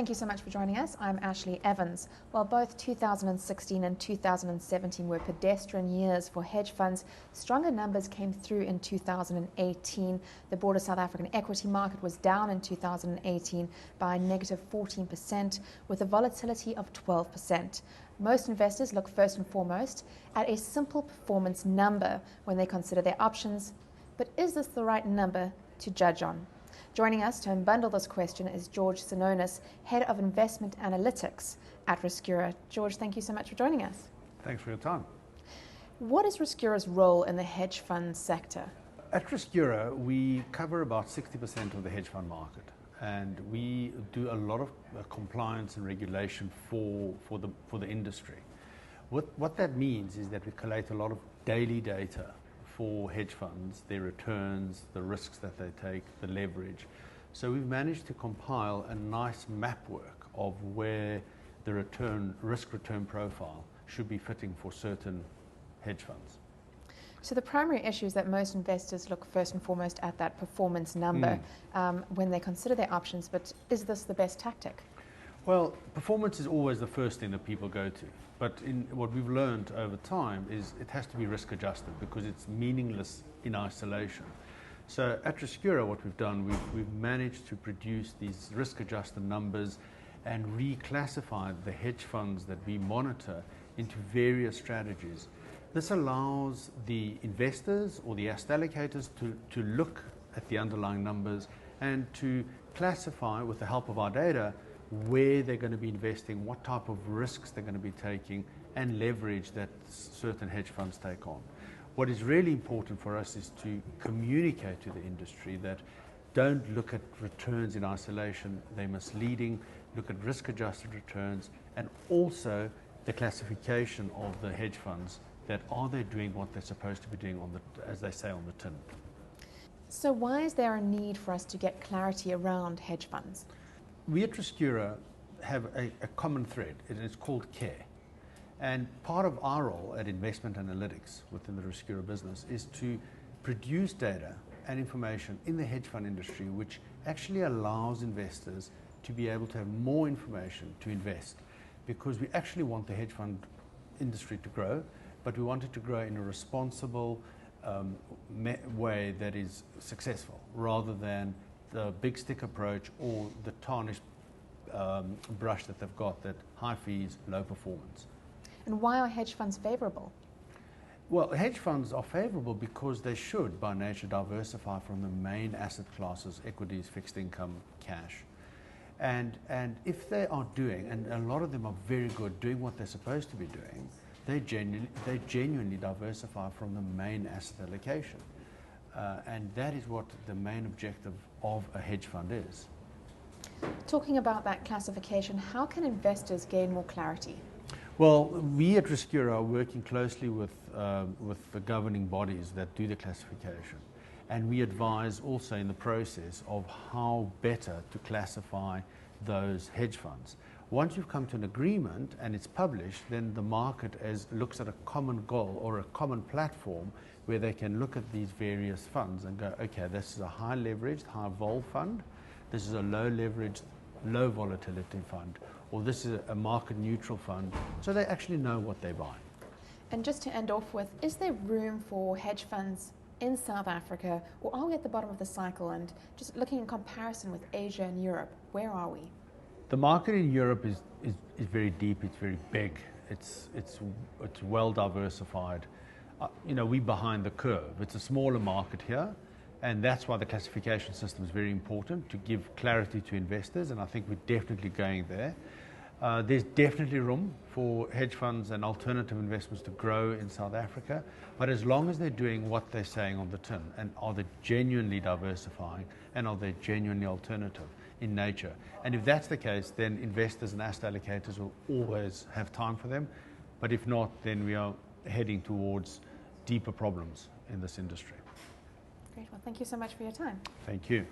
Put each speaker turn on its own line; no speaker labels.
Thank you so much for joining us. I'm Ashley Evans. While both 2016 and 2017 were pedestrian years for hedge funds, stronger numbers came through in 2018. The broader South African equity market was down in 2018 by -14%, with a volatility of 12%. Most investors look first and foremost at a simple performance number when they consider their options. But is this the right number to judge on? Joining us to unbundle this question is George Sinonis, Head of Investment Analytics at Riskura. George, thank you so much for joining us.
Thanks for your time.
What is Riskura's role in the hedge fund sector?
At Riskura, we cover about 60% of the hedge fund market, and we do a lot of compliance and regulation for the industry. What that means is that we collate a lot of daily data for hedge funds, their returns, the risks that they take, the leverage. So we've managed to compile a nice map work of where the risk-return profile should be fitting for certain hedge funds.
So the primary issue is that most investors look first and foremost at that performance number when they consider their options, but is this the best tactic?
Well, performance is always the first thing that people go to. But what we've learned over time is it has to be risk adjusted because it's meaningless in isolation. So at Riskura, what we've done, we've managed to produce these risk adjusted numbers and reclassify the hedge funds that we monitor into various strategies. This allows the investors or the asset allocators to look at the underlying numbers and to classify, with the help of our data, where they're going to be investing, what type of risks they're going to be taking, and leverage that certain hedge funds take on. What is really important for us is to communicate to the industry that don't look at returns in isolation. They're misleading. Look at risk-adjusted returns and also the classification of the hedge funds, that are they doing what they're supposed to be doing, as they say, on the tin.
So why is there a need for us to get clarity around hedge funds?
We at Riskura have a common thread, and it's called care. And part of our role at investment analytics within the Riskura business is to produce data and information in the hedge fund industry, which actually allows investors to be able to have more information to invest. Because we actually want the hedge fund industry to grow, but we want it to grow in a responsible way that is successful, rather than the big stick approach or the tarnished brush that they've got, that high fees, low performance.
And why are hedge funds favorable?
Well, hedge funds are favorable because they should, by nature, diversify from the main asset classes, equities, fixed income, cash. And if they are doing, and a lot of them are very good doing what they're supposed to be doing, they genuinely diversify from the main asset allocation. And that is what the main objective of a hedge fund is.
Talking about that classification, how can investors gain more clarity?
Well, we at Riskura are working closely with the governing bodies that do the classification. And we advise also in the process of how better to classify those hedge funds. Once you've come to an agreement and it's published, then the market looks at a common goal or a common platform where they can look at these various funds and go, okay, this is a high leveraged, high vol fund, this is a low leveraged, low volatility fund, or this is a market neutral fund, so they actually know what they're buying.
And just to end off with, is there room for hedge funds in South Africa, or are we at the bottom of the cycle? And just looking in comparison with Asia and Europe, where are we?
The market in Europe is very deep, it's very big, it's well diversified. We're behind the curve. It's a smaller market here, and that's why the classification system is very important, to give clarity to investors, and I think we're definitely going there. There's definitely room for hedge funds and alternative investments to grow in South Africa, but as long as they're doing what they're saying on the tin, and are they genuinely diversifying, and are they genuinely alternative in nature. And if that's the case, then investors and asset allocators will always have time for them, but if not, then we are heading towards deeper problems in this industry.
Great. Well, thank you so much for your time.
Thank you.